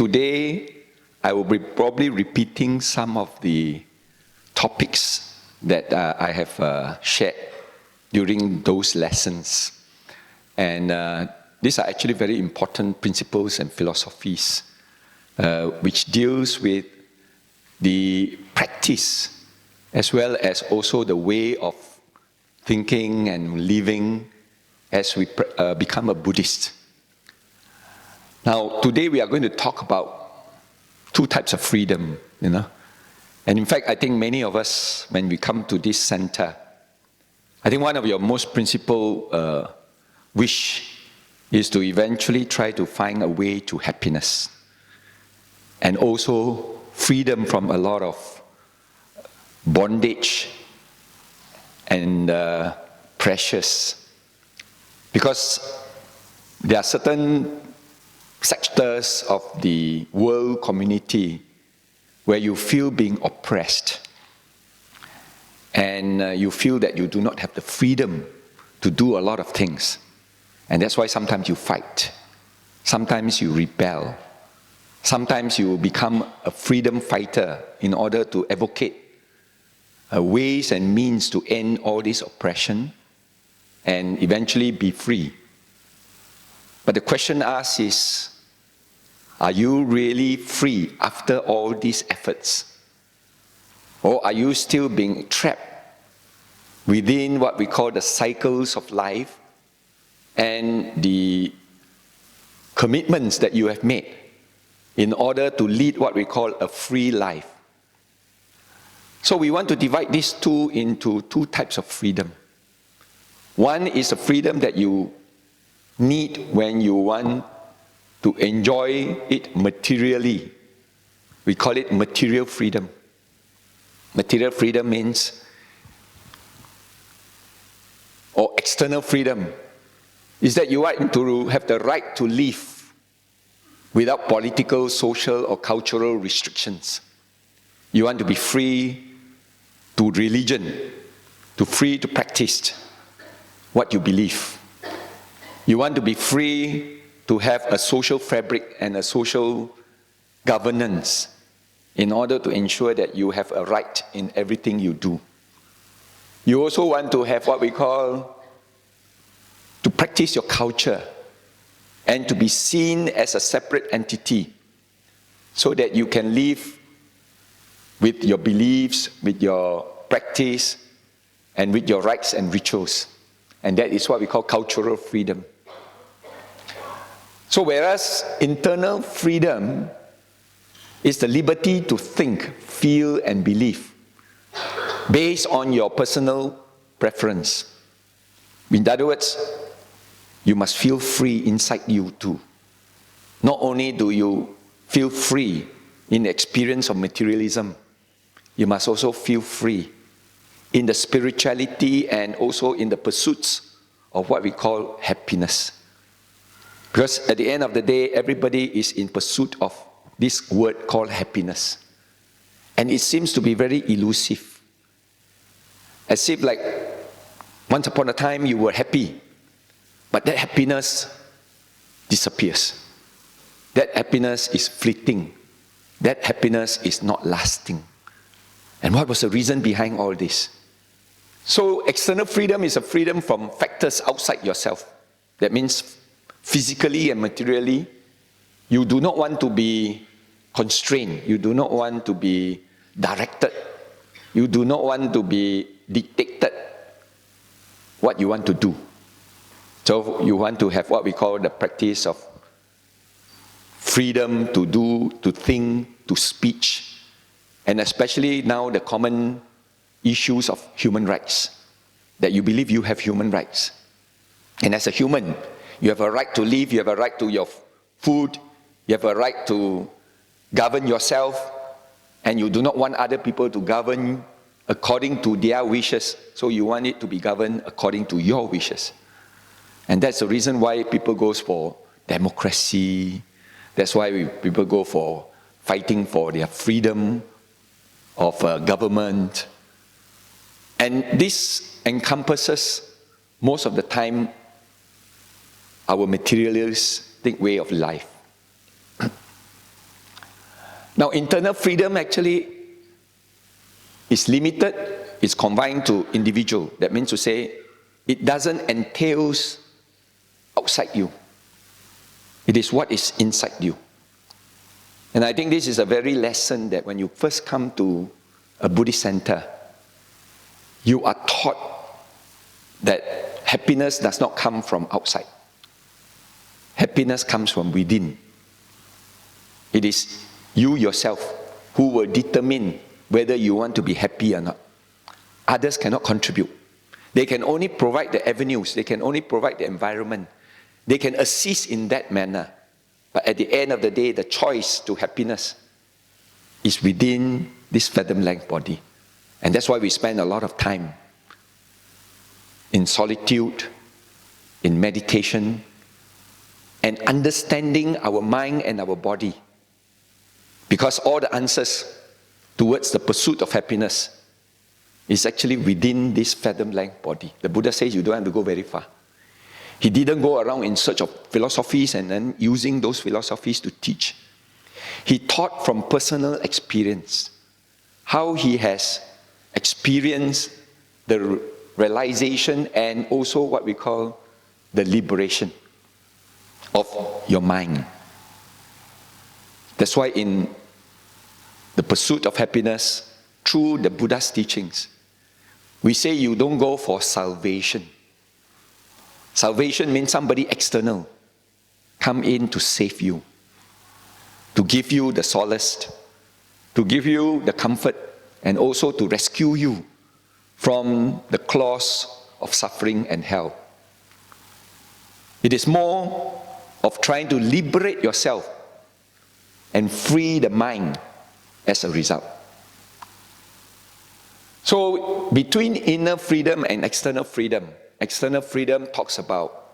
today I will be probably repeating some of the topics that I have shared during those lessons. And these are actually very important principles and philosophies which deals with the practice as well as also the way of thinking and living as we become a Buddhist. Now, today we are going to talk about two types of freedom, And in fact, I think many of us, when we come to this center, I think one of your most principal wish is to eventually try to find a way to happiness and also freedom from a lot of bondage and pressures. Because there are certain sectors of the world community where you feel being oppressed and you feel that you do not have the freedom to do a lot of things. And that's why sometimes you fight, sometimes you rebel, sometimes you become a freedom fighter in order to advocate ways and means to end all this oppression and eventually be free. But the question asked is, are you really free after all these efforts? Or are you still being trapped within what we call the cycles of life and the commitments that you have made in order to lead what we call a free life? So we want to divide these two into two types of freedom. One is a freedom that you need when you want to enjoy it materially. We call it material freedom. Material freedom means, or external freedom, is that you want to have the right to live without political, social, or cultural restrictions. You want to be free to religion, to free to practice what you believe. You want to be free to have a social fabric and a social governance in order to ensure that you have a right in everything you do. You also want to have what we call to practice your culture and to be seen as a separate entity so that you can live with your beliefs, with your practice, and with your rites and rituals. And that is what we call cultural freedom. So whereas internal freedom is the liberty to think, feel, and believe based on your personal preference. In other words, you must feel free inside you too. Not only do you feel free in the experience of materialism, you must also feel free in the spirituality and also in the pursuits of what we call happiness. Because at the end of the day, everybody is in pursuit of this word called happiness. And it seems to be very elusive. As if like, once upon a time you were happy, but that happiness disappears. That happiness is fleeting. That happiness is not lasting. And what was the reason behind all this? So external freedom is a freedom from factors outside yourself. That means physically and materially, you do not want to be constrained. You do not want to be directed. You do not want to be dictated what you want to do. So you want to have what we call the practice of freedom to do, to think, to speech, and especially now the common issues of human rights, that you believe you have human rights. And as a human, you have a right to live, you have a right to your food, you have a right to govern yourself, and you do not want other people to govern according to their wishes, so you want it to be governed according to your wishes. And that's the reason why people go for democracy. That's why people go for fighting for their freedom of government. And this encompasses, most of the time, our materialistic way of life. Now, internal freedom actually is limited, it's confined to individual. That means to say, it doesn't entail outside you. It is what is inside you. And I think this is a very lesson that when you first come to a Buddhist center, you are taught that happiness does not come from outside. Happiness comes from within. It is you yourself who will determine whether you want to be happy or not. Others cannot contribute. They can only provide the avenues. They can only provide the environment. They can assist in that manner. But at the end of the day, the choice to happiness is within this fathom-length body. And that's why we spend a lot of time in solitude, in meditation, and understanding our mind and our body. Because all the answers towards the pursuit of happiness is actually within this fathom-length body. The Buddha says you don't have to go very far. He didn't go around in search of philosophies and then using those philosophies to teach. He taught from personal experience, how he has experienced the realization and also what we call the liberation of your mind. That's why in the pursuit of happiness, through the Buddha's teachings, we say you don't go for salvation. Salvation means somebody external come in to save you, to give you the solace, to give you the comfort, and also to rescue you from the claws of suffering and hell. It is more of trying to liberate yourself and free the mind as a result. So between inner freedom and external freedom talks about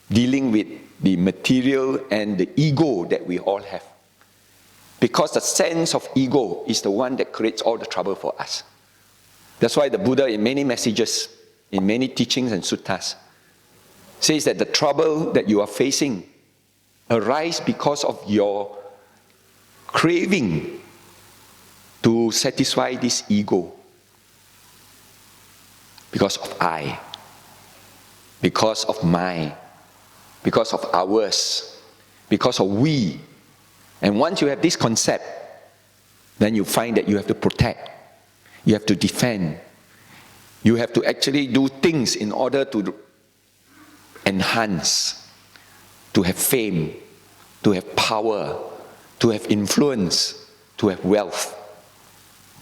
dealing with the material and the ego that we all have. Because the sense of ego is the one that creates all the trouble for us. That's why the Buddha in many messages, in many teachings and suttas, says that the trouble that you are facing arises because of your craving to satisfy this ego. Because of I, because of my, because of ours, because of we. And once you have this concept, then you find that you have to protect, you have to defend, you have to actually do things in order to enhance, to have fame, to have power, to have influence, to have wealth.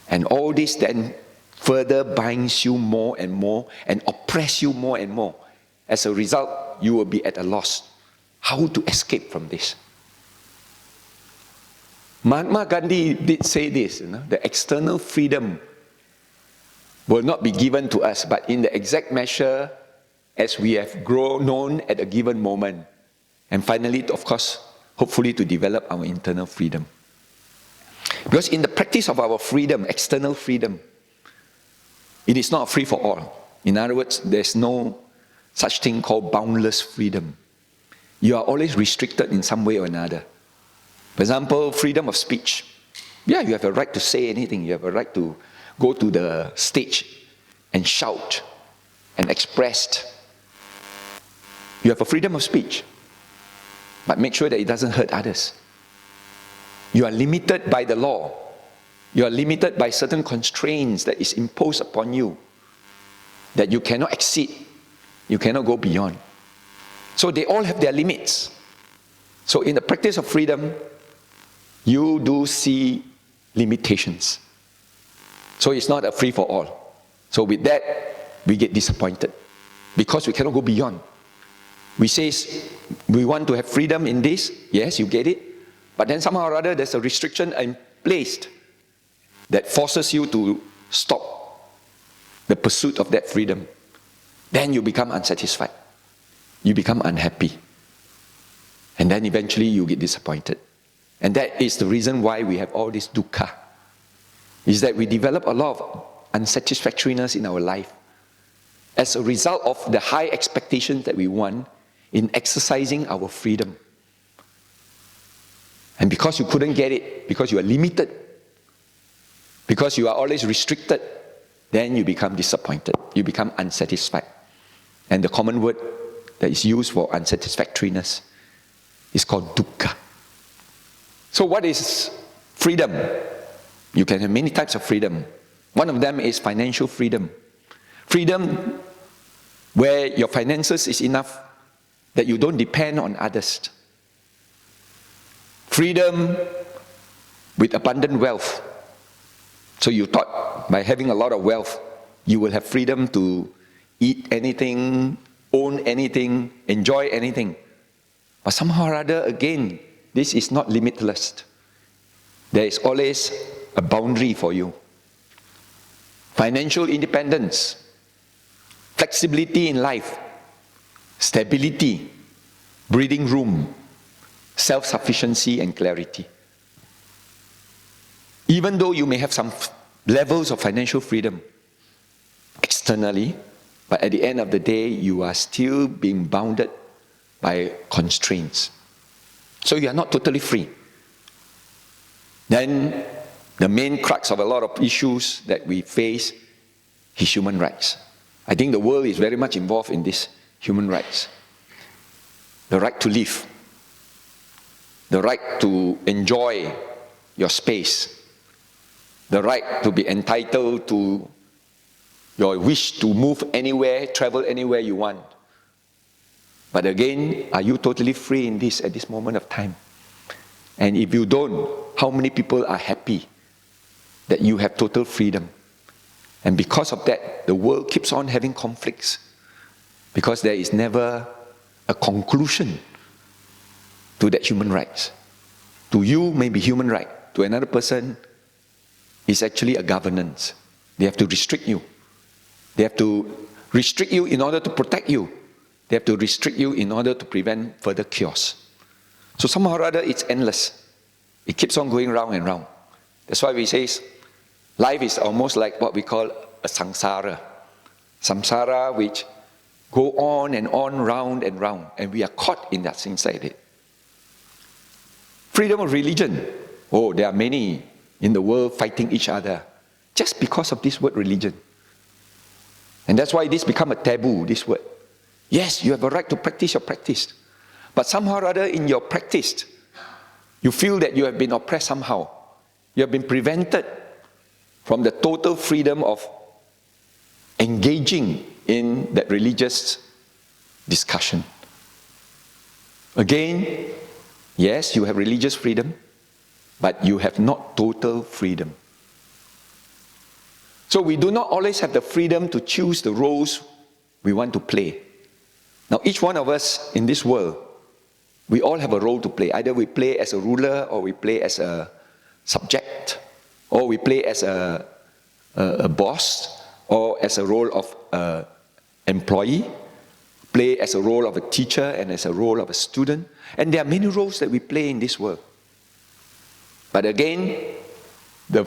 And all this then further binds you more and more and oppress you more and more. As a result, you will be at a loss how to escape from this. Mahatma Gandhi did say this, the external freedom will not be given to us, but in the exact measure as we have known at a given moment. And finally, of course, hopefully to develop our internal freedom. Because in the practice of our freedom, external freedom, it is not free for all. In other words, there's no such thing called boundless freedom. You are always restricted in some way or another. For example, freedom of speech. Yeah, you have a right to say anything. You have a right to go to the stage and shout and express. You have a freedom of speech. But make sure that it doesn't hurt others. You are limited by the law. You are limited by certain constraints that is imposed upon you that you cannot exceed. You cannot go beyond. So they all have their limits. So in the practice of freedom, you do see limitations. So it's not a free for all. So with that, we get disappointed because we cannot go beyond. We say we want to have freedom in this. Yes, you get it. But then somehow or other, there's a restriction placed that forces you to stop the pursuit of that freedom. Then you become unsatisfied. You become unhappy. And then eventually you get disappointed. And that is the reason why we have all this dukkha. Is that we develop a lot of unsatisfactoriness in our life as a result of the high expectations that we want in exercising our freedom. And because you couldn't get it, because you are limited, because you are always restricted, then you become disappointed. You become unsatisfied. And the common word that is used for unsatisfactoriness is called dukkha. So what is freedom? You can have many types of freedom. One of them is financial freedom. Freedom where your finances is enough that you don't depend on others. Freedom with abundant wealth. So you thought by having a lot of wealth, you will have freedom to eat anything, own anything, enjoy anything. But somehow or other, again, this is not limitless. There is always a boundary for you. Financial independence, flexibility in life, stability, breathing room, self-sufficiency and clarity. Even though you may have some levels of financial freedom externally, but at the end of the day, you are still being bounded by constraints. So you are not totally free. Then the main crux of a lot of issues that we face is human rights. I think the world is very much involved in this human rights. The right to live, the right to enjoy your space, the right to be entitled to your wish to move anywhere, travel anywhere you want. But again, are you totally free in this at this moment of time? And if you don't, how many people are happy that you have total freedom? And because of that, the world keeps on having conflicts, because there is never a conclusion to that human rights. To you, maybe human right. To another person, it's actually a governance. They have to restrict you. They have to restrict you in order to protect you. They have to restrict you in order to prevent further chaos. So somehow or other, it's endless. It keeps on going round and round. That's why we say life is almost like what we call a samsara. Samsara which go on and on, round and round, and we are caught in that inside it. Freedom of religion. Oh, there are many in the world fighting each other just because of this word religion. And that's why this become a taboo, this word. Yes, you have a right to practice your practice. But somehow or other in your practice, you feel that you have been oppressed somehow. You have been prevented from the total freedom of engaging in that religious discussion. Again, yes, you have religious freedom, but you have not total freedom. So we do not always have the freedom to choose the roles we want to play. Now, each one of us in this world, we all have a role to play. Either we play as a ruler, or we play as a subject, or we play as a boss, or as a role of employee, play as a role of a teacher and as a role of a student. And there are many roles that we play in this world. But again, the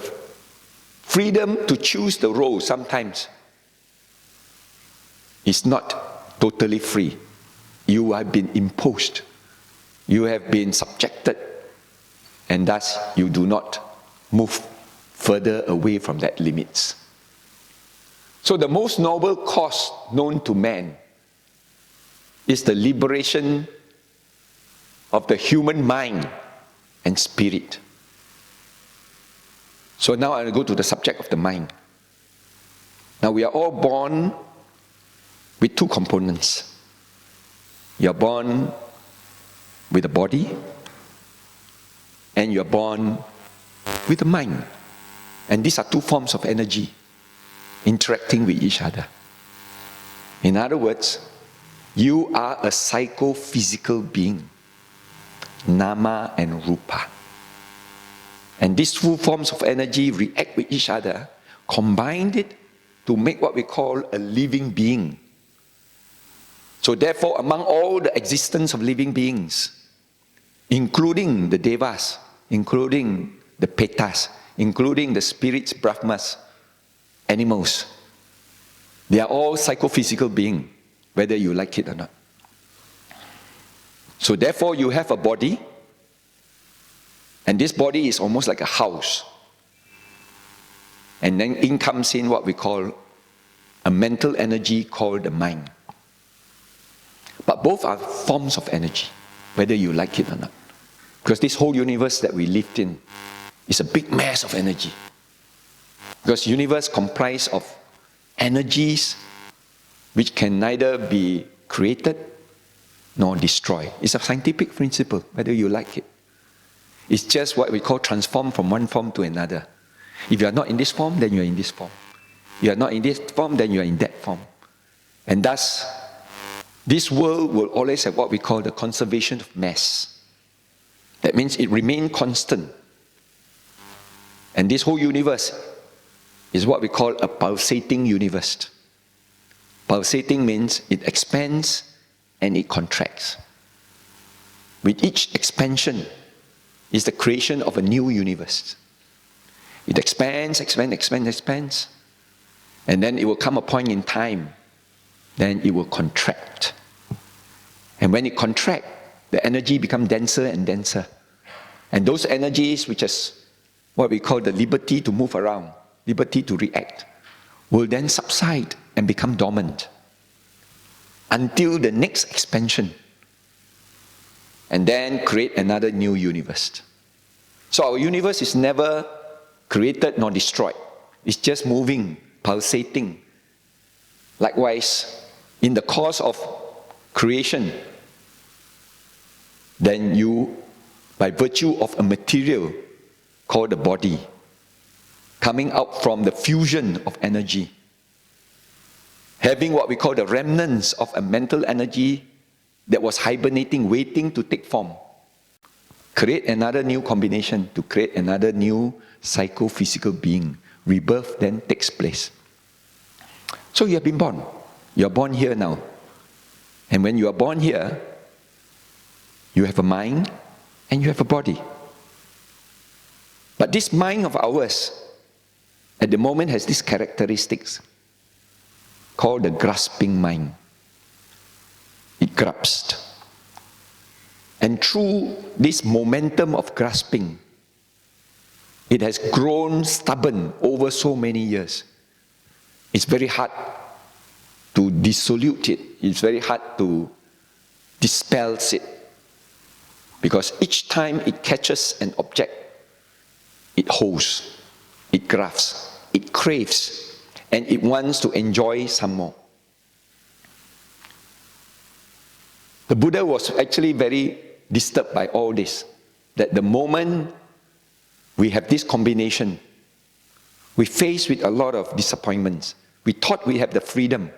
freedom to choose the role sometimes is not totally free. You have been imposed. You have been subjected. And thus, you do not move further away from that limits. So the most noble cause known to man is the liberation of the human mind and spirit. So now I'll go to the subject of the mind. Now we are all born with two components. You are born with a body, and you are born with a mind. And these are two forms of energy interacting with each other. In other words, you are a psychophysical being, nama and rupa. And these two forms of energy react with each other, combined it to make what we call a living being. So therefore, among all the existence of living beings, including the devas, including the petas, including the spirits, brahmas, animals, they are all psychophysical beings, whether you like it or not. So therefore, you have a body, And this body is almost like a house. And then in comes in what we call a mental energy called the mind. But both are forms of energy, whether you like it or not. Because this whole universe that we lived in is a big mass of energy. Because universe comprised of energies which can neither be created nor destroyed. It's a scientific principle, whether you like it. It's just what we call transform from one form to another. If you are not in this form, then you are in this form. You are not in this form, then you are in that form. And thus, this world will always have what we call the conservation of mass. That means it remains constant. And this whole universe is what we call a pulsating universe. Pulsating means it expands and it contracts. With each expansion is the creation of a new universe. It expands, expands. And then it will come a point in time, then it will contract. And when it contracts, the energy becomes denser and denser. And those energies, which is what we call the liberty to move around, liberty to react, will then subside and become dormant until the next expansion, and then create another new universe. So our universe is never created nor destroyed. It's just moving, pulsating. Likewise, in the course of creation, then you, by virtue of a material called the body, coming out from the fusion of energy, having what we call the remnants of a mental energy that was hibernating, waiting to take form, create another new combination to create another new psychophysical being. Rebirth then takes place. So you have been born. You are born here now. And when you are born here, you have a mind and you have a body. But this mind of ours, at the moment, has these characteristics called the grasping mind. It grasps. And through this momentum of grasping, it has grown stubborn over so many years. It's very hard to dissolute it. It's very hard to dispel it. Because each time it catches an object, it holds, it grasps, it craves, and it wants to enjoy some more. The Buddha was actually very disturbed by all this, that the moment we have this combination, we face with a lot of disappointments. We thought we have the freedom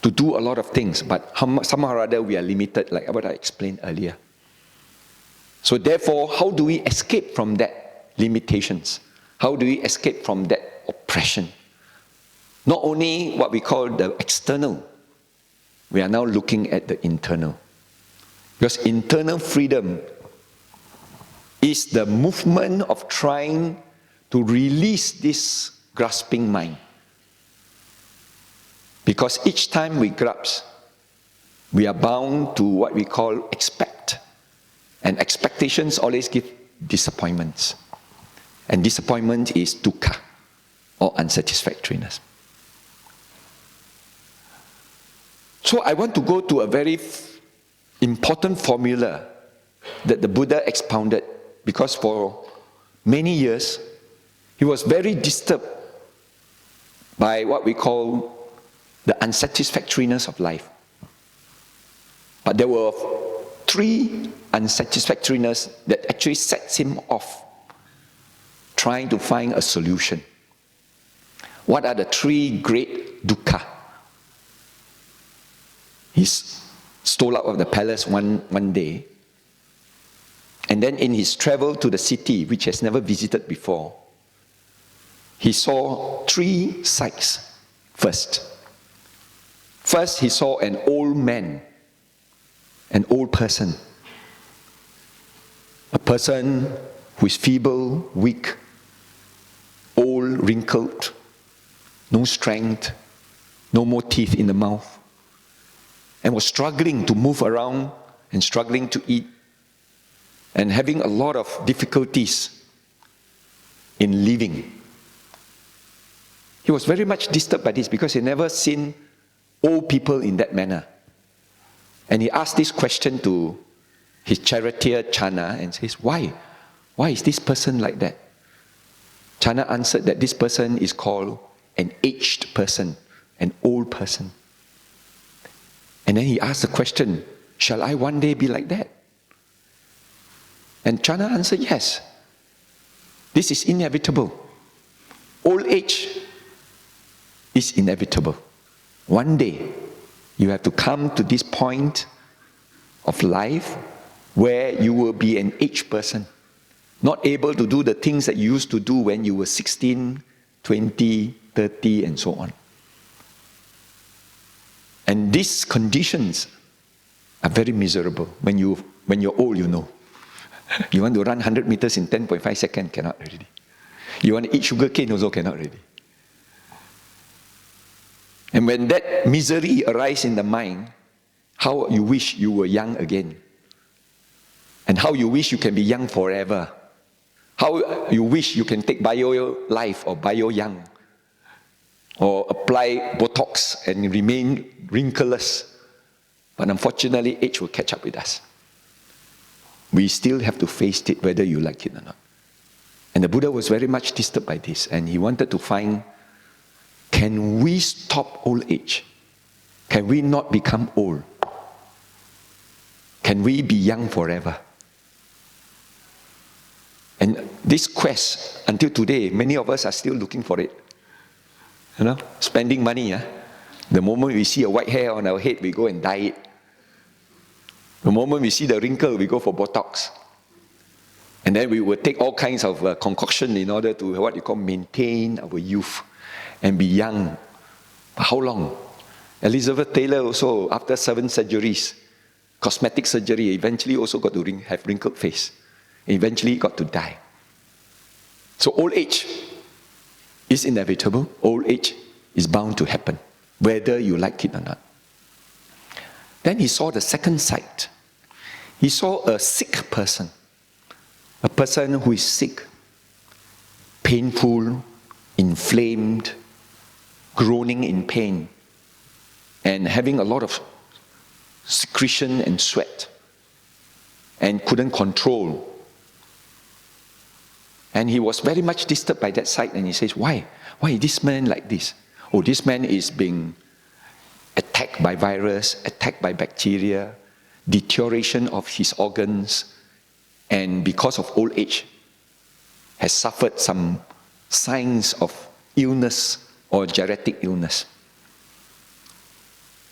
to do a lot of things, but somehow or other we are limited, like what I explained earlier. So therefore, how do we escape from that limitations? How do we escape from that oppression? Not only what we call the external, we are now looking at the internal. Because internal freedom is the movement of trying to release this grasping mind. Because each time we grasp, we are bound to what we call expect. And expectations always give disappointments. And disappointment is dukkha, or unsatisfactoriness. So I want to go to a very important formula that the Buddha expounded, because for many years he was very disturbed by what we call the unsatisfactoriness of life. But there were 3 unsatisfactoriness that actually sets him off trying to find a solution. What are the 3 great dukkha? He stole out of the palace one day, and then in his travel to the city, which he has never visited before, he saw 3 sights. First, he saw an old man, an old person, a person who is feeble, weak, old, wrinkled, no strength, no more teeth in the mouth, and was struggling to move around and struggling to eat. and having a lot of difficulties in living. He was very much disturbed by this because he never seen old people in that manner. And he asked this question to his charioteer Chana and says, why? Why is this person like that? Chana answered that this person is called an aged person, an old person. And then he asked the question, shall I one day be like that? And Chana answered, yes. This is inevitable. Old age is inevitable. One day, you have to come to this point of life where you will be an aged person, not able to do the things that you used to do when you were 16, 20, 30, and so on. And these conditions are very miserable. When you're old, you know. You want to run 100 meters in 10.5 seconds, cannot already. You want to eat sugar cane, also cannot already. And when that misery arises in the mind, how you wish you were young again. And how you wish you can be young forever. How you wish you can take bio life or bio young. Or apply Botox and remain wrinkleless. But unfortunately, age will catch up with us. We still have to face it whether you like it or not. And the Buddha was very much disturbed by this. And he wanted to find, can we stop old age? Can we not become old? Can we be young forever? And this quest, until today, many of us are still looking for it. You know, spending money. The moment we see a white hair on our head, we go and dye it. The moment we see the wrinkle, we go for Botox. And then we will take all kinds of concoction in order to, what you call, maintain our youth and be young. But how long? Elizabeth Taylor also, after 7 surgeries, cosmetic surgery, eventually also got to have wrinkled face. Eventually got to die. So old age is inevitable. Old age is bound to happen, whether you like it or not. Then he saw the second side. He saw a sick person. A person who is sick, painful, inflamed, groaning in pain, and having a lot of secretion and sweat, and couldn't control. And he was very much disturbed by that sight, and he says, why? Why is this man like this? Oh, this man is being attacked by virus, attacked by bacteria, deterioration of his organs, and because of old age, has suffered some signs of illness or geriatric illness.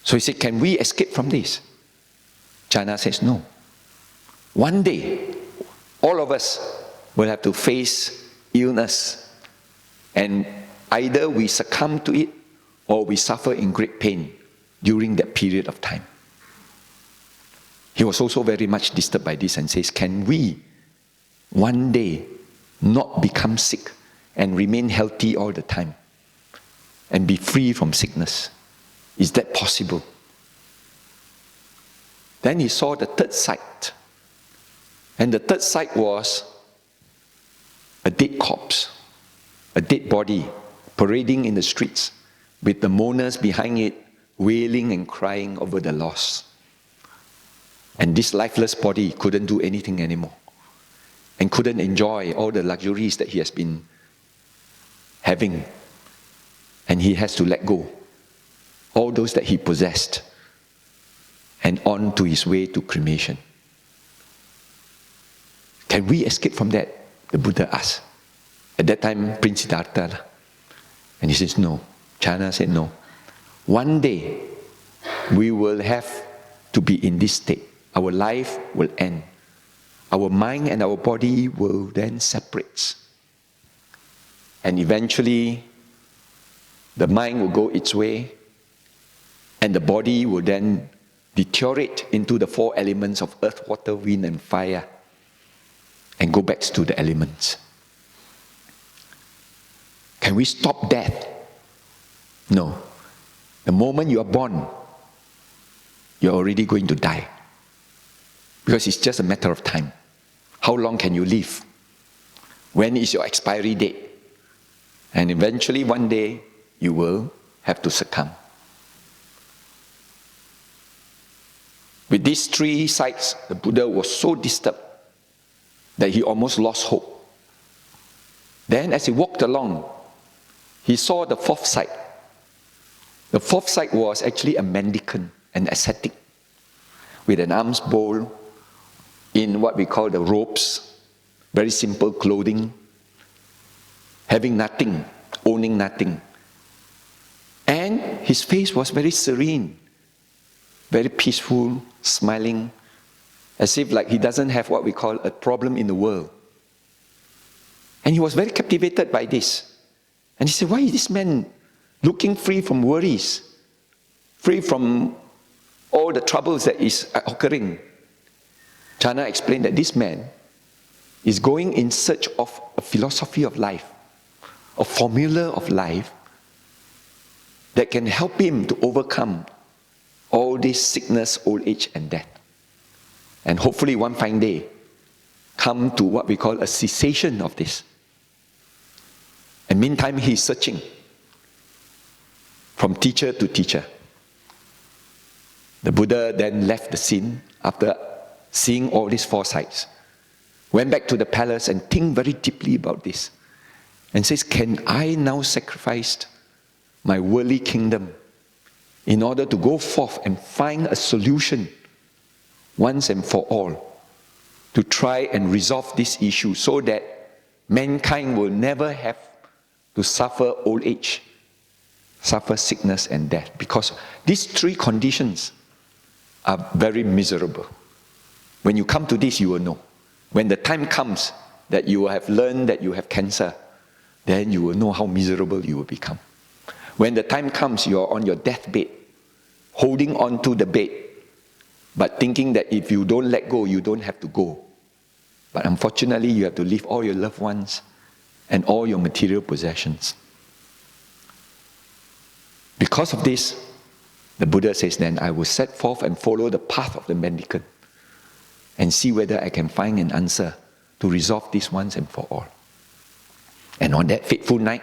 So he said, can we escape from this? Chana says, no. One day, all of us will have to face illness, and either we succumb to it or we suffer in great pain during that period of time. He was also very much disturbed by this and says, can we one day not become sick and remain healthy all the time and be free from sickness? Is that possible? Then he saw the third sight. And the third sight was a dead corpse, a dead body parading in the streets with the mourners behind it wailing and crying over the loss. And this lifeless body couldn't do anything anymore and couldn't enjoy all the luxuries that he has been having. And he has to let go all those that he possessed and on to his way to cremation. Can we escape from that? The Buddha asked. At that time, Prince Siddhartha. And he says, no. Chana said, no. One day, we will have to be in this state. Our life will end. Our mind and our body will then separate. And eventually, the mind will go its way, and the body will then deteriorate into the 4 elements of earth, water, wind, and fire, and go back to the elements. Can we stop death? No. The moment you are born, you're already going to die. Because it's just a matter of time. How long can you live? When is your expiry date? And eventually one day you will have to succumb. With these three sights, the Buddha was so disturbed that he almost lost hope. Then as he walked along, he saw the fourth sight. The fourth sight was actually a mendicant, an ascetic, with an alms bowl in what we call the robes, very simple clothing, having nothing, owning nothing. And his face was very serene, very peaceful, smiling, as if like he doesn't have what we call a problem in the world. And he was very captivated by this. And he said, why is this man looking free from worries, free from all the troubles that is occurring? Chana explained that this man is going in search of a philosophy of life, a formula of life that can help him to overcome all this sickness, old age, and death. And hopefully one fine day, come to what we call a cessation of this. And meantime, he's searching from teacher to teacher. The Buddha then left the scene after seeing all these four sights, went back to the palace and think very deeply about this, and says, can I now sacrifice my worldly kingdom in order to go forth and find a solution once and for all to try and resolve this issue so that mankind will never have to suffer old age, suffer sickness and death, because these three conditions are very miserable. When you come to this, you will know. When the time comes that you will have learned that you have cancer, then you will know how miserable you will become. When the time comes, you are on your deathbed, holding on to the bed, but thinking that if you don't let go, you don't have to go. But unfortunately, you have to leave all your loved ones and all your material possessions. Because of this, the Buddha says, then I will set forth and follow the path of the mendicant and see whether I can find an answer to resolve this once and for all. And on that fateful night,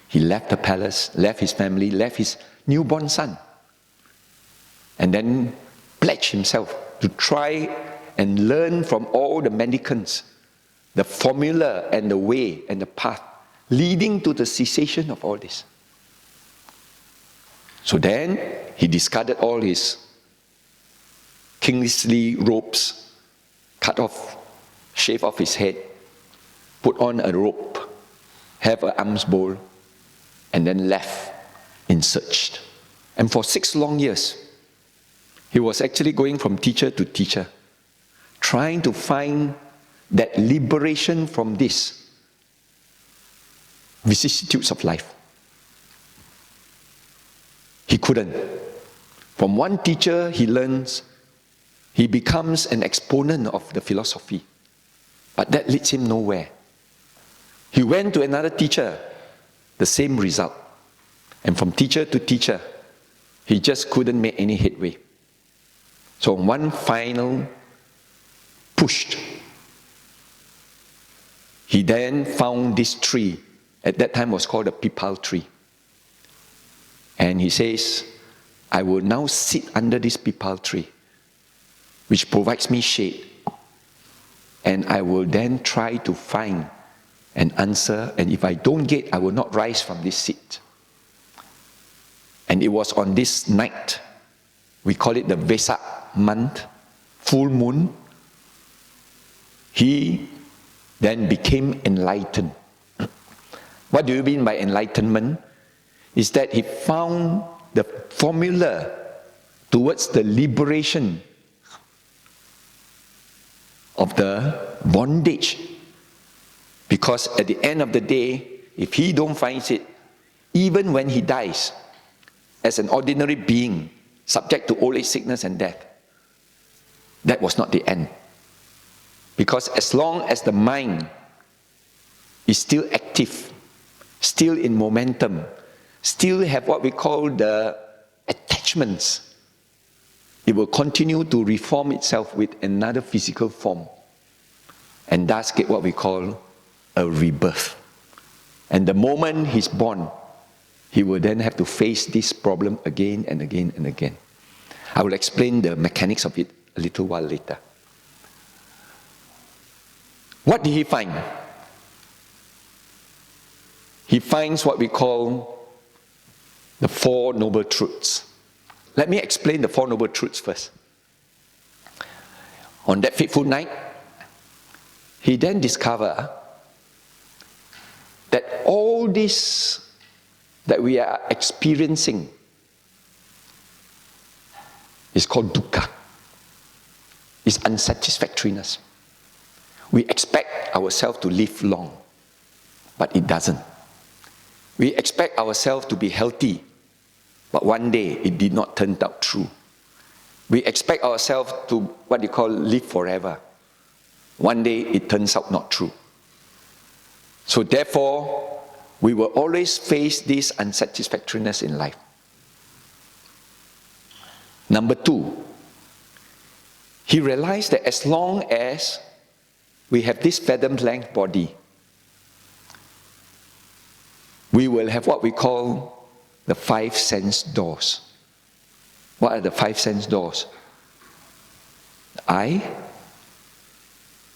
he left the palace, left his family, left his newborn son, and then pledged himself to try and learn from all the mendicants the formula and the way and the path leading to the cessation of all this. So then he discarded all his kingly robes, cut off, shave off his head, put on a robe, have an alms bowl, and then left in search. And for 6 long years, he was actually going from teacher to teacher, trying to find that liberation from these vicissitudes of life. He couldn't. From one teacher, he learns, he becomes an exponent of the philosophy. But that leads him nowhere. He went to another teacher, the same result. And from teacher to teacher, he just couldn't make any headway. So one final push, he then found this tree. At that time was called a pipal tree. And he says, I will now sit under this pipal tree, which provides me shade. And I will then try to find an answer. And if I don't get, I will not rise from this seat. And it was on this night, we call it the Vesak month, full moon, he then became enlightened. What do you mean by enlightenment? Is that he found the formula towards the liberation of the bondage. Because at the end of the day, if he don't find it, even when he dies, as an ordinary being, subject to old age, sickness and death, that was not the end. Because as long as the mind is still active, still in momentum, still have what we call the attachments, it will continue to reform itself with another physical form. and thus get what we call a rebirth. And the moment he's born, he will then have to face this problem again and again and again. I will explain the mechanics of it a little while later. What did he find? He finds what we call the Four Noble Truths. Let me explain the Four Noble Truths first. On that fateful night, he then discovered that all this that we are experiencing is called dukkha. It's unsatisfactoriness. We expect ourselves to live long, but it doesn't. We expect ourselves to be healthy, but one day it did not turn out true. We expect ourselves to, what you call, live forever. One day it turns out not true. So therefore, we will always face this unsatisfactoriness in life. Number two, he realized that as long as we have this fathom-length body, we will have what we call the five sense doors. What are the five sense doors? The eye,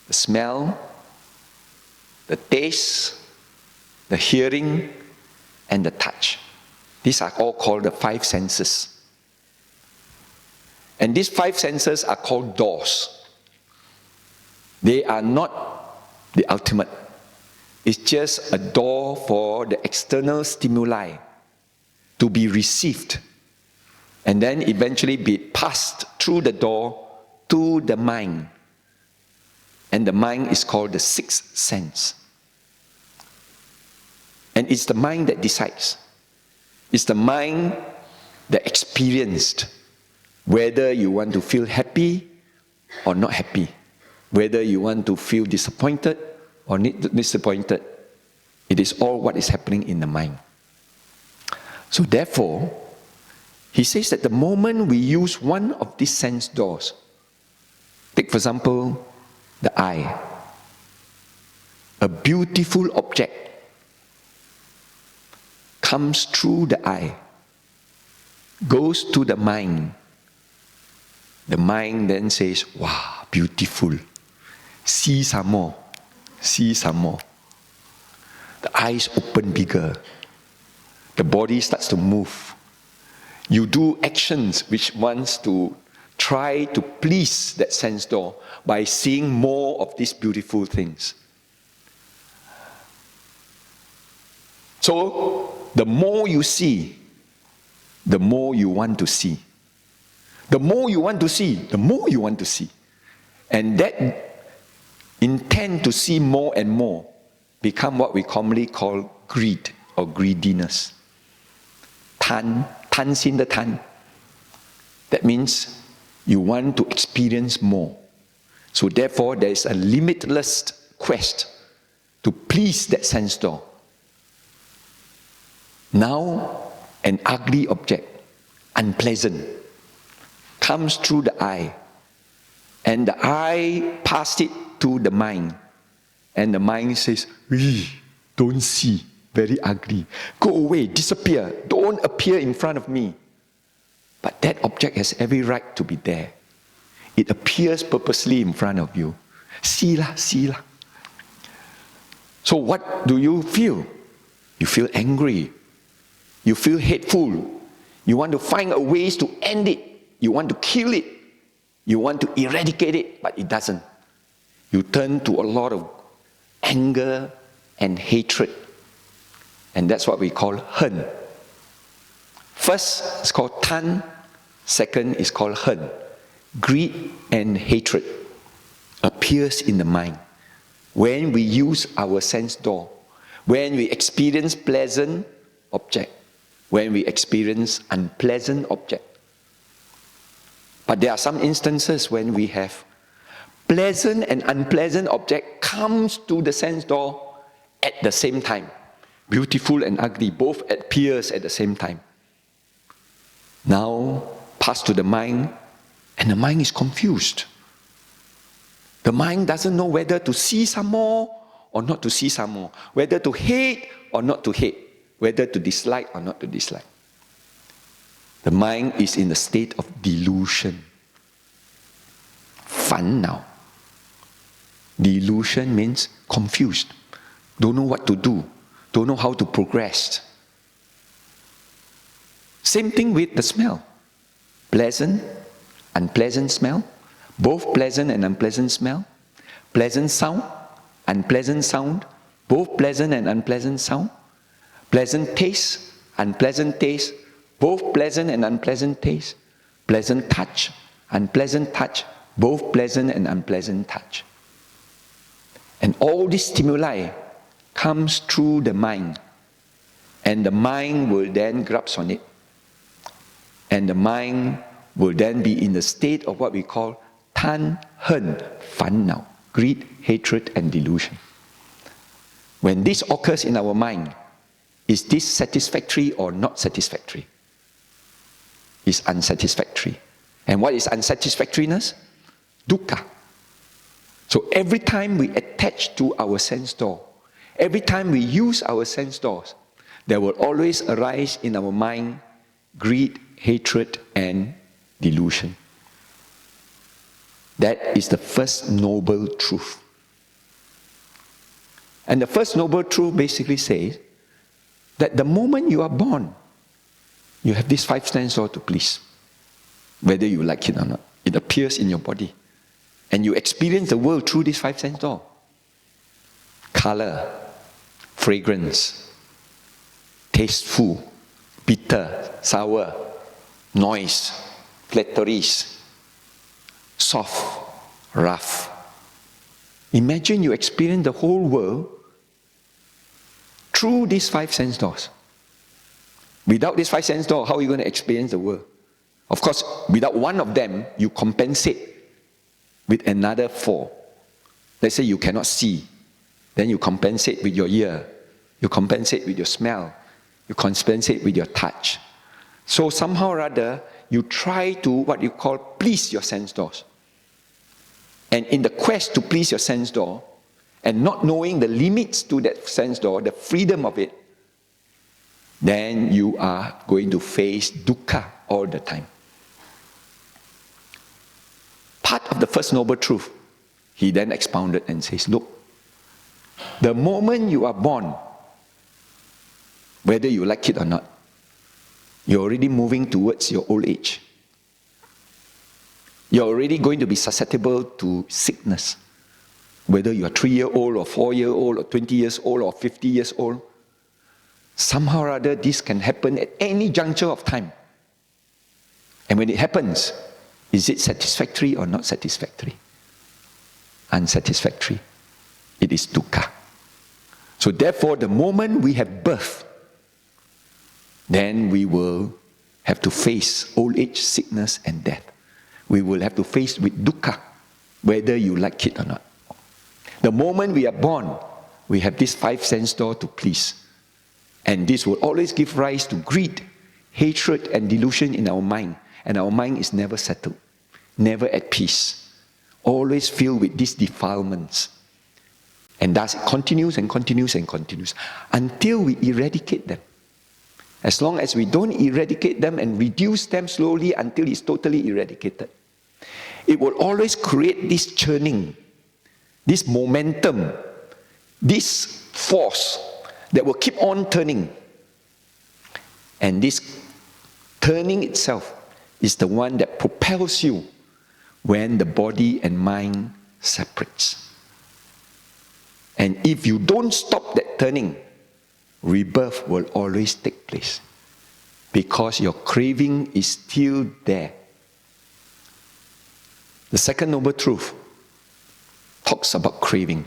the smell, the taste, the hearing, and the touch. These are all called the five senses. And these five senses are called doors. They are not the ultimate. It's just a door for the external stimuli to be received and then eventually be passed through the door to the mind. And the mind is called the sixth sense. And it's the mind that decides. It's the mind that experienced whether you want to feel happy or not happy, whether you want to feel disappointed or disappointed. It is all what is happening in the mind. So therefore, he says that the moment we use one of these sense doors, take for example, the eye, a beautiful object comes through the eye, goes to the mind. The mind then says, wow, beautiful. See some more. See some more. The eyes open bigger. The body starts to move. You do actions which wants to try to please that sense door by seeing more of these beautiful things. So, the more you see, the more you want to see. The more you want to see, the more you want to see. And that intent to see more and more become what we commonly call greed or greediness. Tan sin the tan. That means you want to experience more. So therefore, there is a limitless quest to please that sense door. Now, an ugly object, unpleasant, comes through the eye, and the eye passed it to the mind, and the mind says, don't see, very ugly, go away, disappear, don't appear in front of me. But that object has every right to be there. It appears purposely in front of you. See lah, see lah. So what do you feel? You feel angry. You feel hateful. You want to find a ways to end it. You want to kill it. You want to eradicate it, but it doesn't. You turn to a lot of anger and hatred. And that's what we call hen. First, it's called tan. Second is called hen. Greed and hatred appears in the mind. When we use our sense door, when we experience pleasant object, when we experience unpleasant object. But there are some instances when we have pleasant and unpleasant object comes to the sense door at the same time. Beautiful and ugly, both appears at the same time. Now, pass to the mind, and the mind is confused. The mind doesn't know whether to see some more or not to see some more, whether to hate or not to hate, whether to dislike or not to dislike. The mind is in a state of delusion. 烦恼. Delusion means confused, don't know what to do, don't know how to progress. Same thing with the smell. Pleasant, unpleasant smell, both pleasant and unpleasant smell. Pleasant sound, unpleasant sound, both pleasant and unpleasant sound. Pleasant taste, unpleasant taste, both pleasant and unpleasant taste. Pleasant touch, unpleasant touch, both pleasant and unpleasant touch. And all these stimuli comes through the mind, and the mind will then grasp on it. And the mind will then be in the state of what we call tan, hen, fan now, greed, hatred, and delusion. When this occurs in our mind, is this satisfactory or not satisfactory? It's unsatisfactory. And what is unsatisfactoriness? Dukkha. So every time we attach to our sense door, every time we use our sense doors, there will always arise in our mind greed, hatred, and delusion. That is the first noble truth. And the first noble truth basically says that the moment you are born, you have these 5 sense doors to please, whether you like it or not. It appears in your body. And you experience the world through these 5 sense doors. Color, fragrance, tasteful, bitter, sour, noise, flatteries, soft, rough. Imagine you experience the whole world through these 5 sense doors. Without these 5 sense doors, how are you going to experience the world? Of course, without one of them, you compensate with another 4. Let's say you cannot see. Then you compensate with your ear. You compensate with your smell. You compensate with your touch. So somehow or other, you try to what you call please your sense doors. And in the quest to please your sense door, and not knowing the limits to that sense door, the freedom of it, then you are going to face dukkha all the time. Part of the first noble truth, he then expounded and says, look, the moment you are born, whether you like it or not, you're already moving towards your old age. You're already going to be susceptible to sickness. Whether you're 3-year-old or 4-year-old or 20 years old or 50 years old, somehow or other this can happen at any juncture of time. And when it happens, is it satisfactory or not satisfactory? Unsatisfactory. It is dukkha. So therefore, the moment we have birth, then we will have to face old age, sickness, and death. We will have to face with dukkha, whether you like it or not. The moment we are born, we have this 5 sense door to please. And this will always give rise to greed, hatred, and delusion in our mind. And our mind is never settled, never at peace, always filled with these defilements. And thus it continues and continues and continues until we eradicate them. As long as we don't eradicate them and reduce them slowly until it's totally eradicated, it will always create this churning, this momentum, this force that will keep on turning. And this turning itself is the one that propels you when the body and mind separates. And if you don't stop that turning, rebirth will always take place because your craving is still there. The second noble truth talks about craving.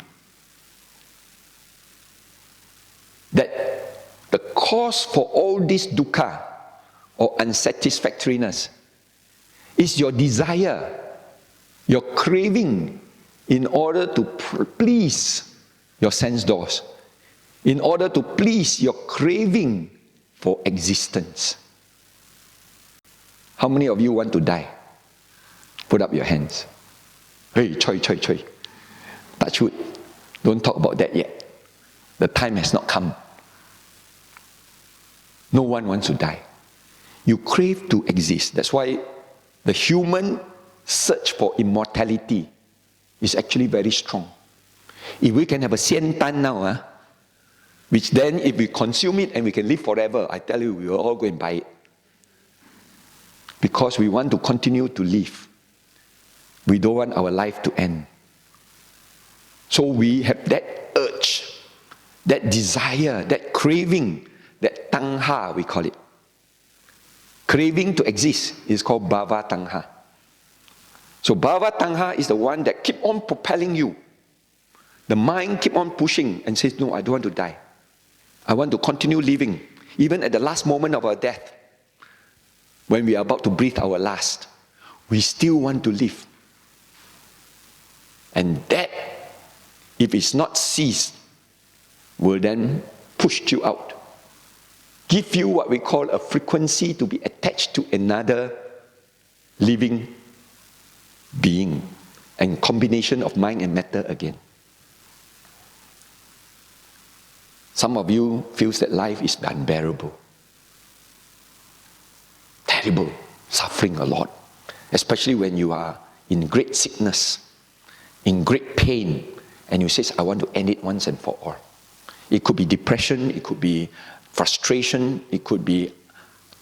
That the cause for all this dukkha or unsatisfactoriness is your desire, your craving in order to please your sense doors, in order to please your craving for existence. How many of you want to die? Put up your hands. Hey, choy. Touch wood. Don't talk about that yet. The time has not come. No one wants to die. You crave to exist. That's why the human search for immortality is actually very strong. If we can have a xian tan now, which then if we consume it and we can live forever, I tell you, we will all go and buy it. Because we want to continue to live. We don't want our life to end. So we have that urge, that desire, that craving, that tangha we call it. Craving to exist is called bhava tangha. So bhava tangha is the one that keep on propelling you. The mind keep on pushing and says, no, I don't want to die. I want to continue living. Even at the last moment of our death, when we are about to breathe our last, we still want to live. And that, if it's not ceased, will then push you out. Give you what we call a frequency to be attached to another living being, and combination of mind and matter again. Some of you feels that life is unbearable. Terrible, suffering a lot. Especially when you are in great sickness, in great pain, and you say, I want to end it once and for all. It could be depression, it could be frustration, it could be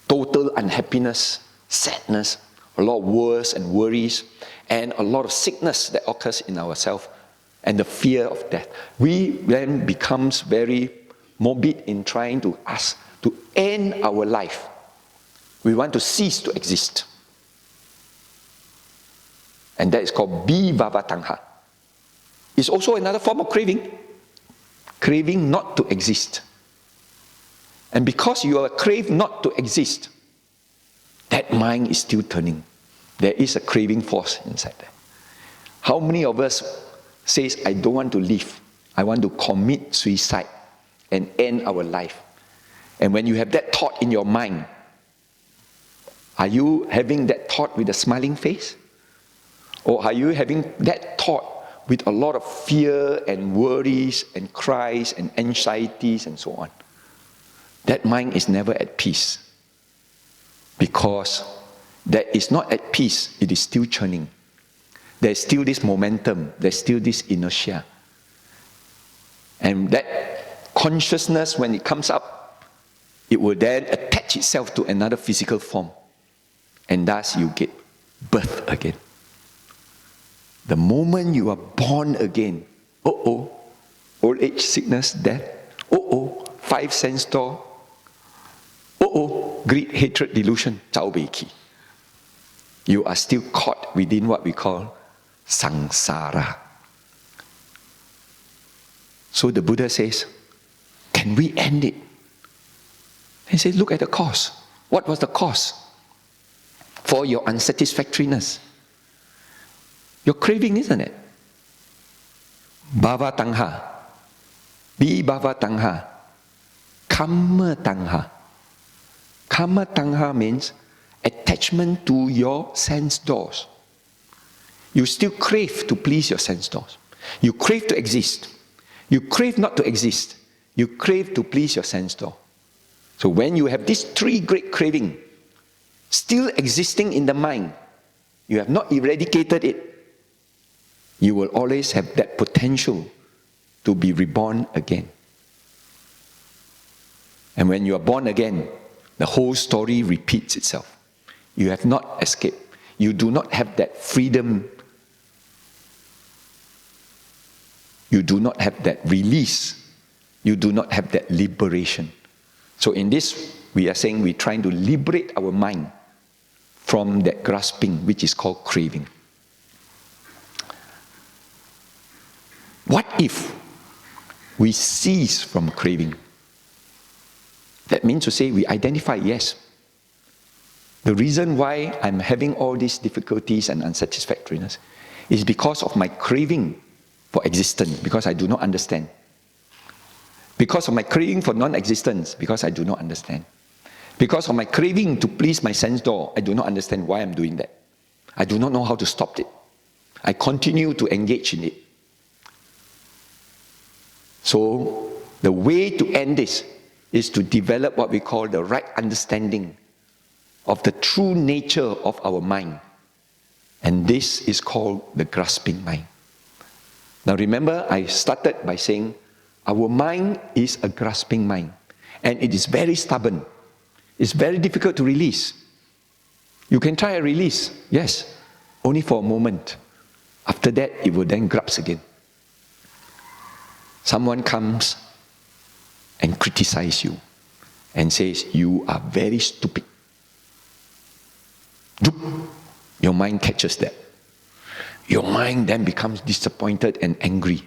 total unhappiness, sadness, a lot of worries and worries, and a lot of sickness that occurs in ourselves, and the fear of death. We then becomes very morbid in trying to ask to end our life. We want to cease to exist. And that is called bhava tangha. It's also another form of craving. Craving not to exist. And because you are crave not to exist, that mind is still turning. There is a craving force inside there. How many of us says, I don't want to live. I want to commit suicide and end our life. And when you have that thought in your mind, are you having that thought with a smiling face? Or are you having that thought with a lot of fear and worries and cries and anxieties and so on? That mind is never at peace. Because that is not at peace, it is still churning. There's still this momentum, there's still this inertia. And that consciousness, when it comes up, it will then attach itself to another physical form. And thus you get birth again. The moment you are born again, old age, sickness, death, five sense door, greed, hatred, delusion, zhao bei qi. You are still caught within what we call samsara. So the Buddha says, can we end it? He says, look at the cause. What was the cause for your unsatisfactoriness? Your craving, isn't it? Bhava tangha, bhava tangha, kamma tangha. Kamma tangha means attachment to your sense doors. You still crave to please your sense doors. You crave to exist. You crave not to exist. You crave to please your sense door. So when you have these three great craving still existing in the mind, you have not eradicated it, you will always have that potential to be reborn again. And when you are born again, the whole story repeats itself. You have not escaped. You do not have that freedom. You do not have that release. You do not have that liberation. So in this, we are saying we're trying to liberate our mind from that grasping, which is called craving. What if we cease from craving? That means to say we identify, yes, the reason why I'm having all these difficulties and unsatisfactoriness is because of my craving for existence, because I do not understand. Because of my craving for non-existence, because I do not understand. Because of my craving to please my sense door, I do not understand why I'm doing that. I do not know how to stop it. I continue to engage in it. So the way to end this is to develop what we call the right understanding of the true nature of our mind. And this is called the grasping mind. Now remember, I started by saying our mind is a grasping mind. And it is very stubborn. It's very difficult to release. You can try a release, yes, only for a moment. After that, it will then grasp again. Someone comes and criticizes you and says, you are very stupid. Your mind catches that. Your mind then becomes disappointed and angry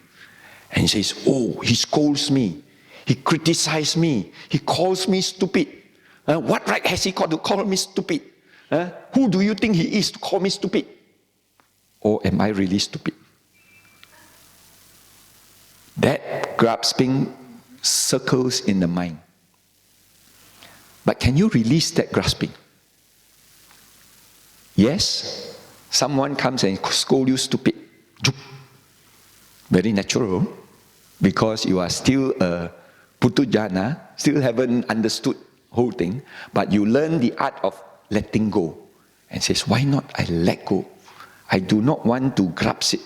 and says, oh, he scolds me. He criticizes me. He calls me stupid. What right has he got to call me stupid? Who do you think he is to call me stupid? Or am I really stupid? That grasping circles in the mind. But can you release that grasping? Yes, someone comes and scolds you stupid. Very natural, because you are still a putujana, still haven't understood whole thing, but you learn the art of letting go. And says, why not I let go? I do not want to grasp it.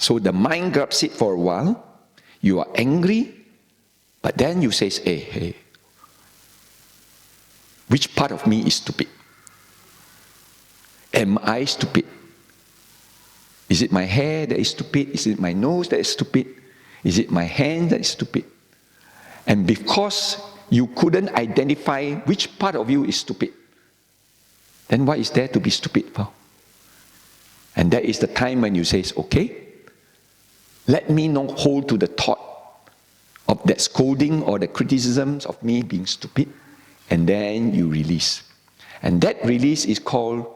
So the mind grabs it for a while. You are angry, but then you say, hey, which part of me is stupid? Am I stupid? Is it my hair that is stupid? Is it my nose that is stupid? Is it my hand that is stupid? And because you couldn't identify which part of you is stupid, then what is there to be stupid for? And that is the time when you say, okay, let me not hold to the thought of that scolding or the criticisms of me being stupid, and then you release. And that release is called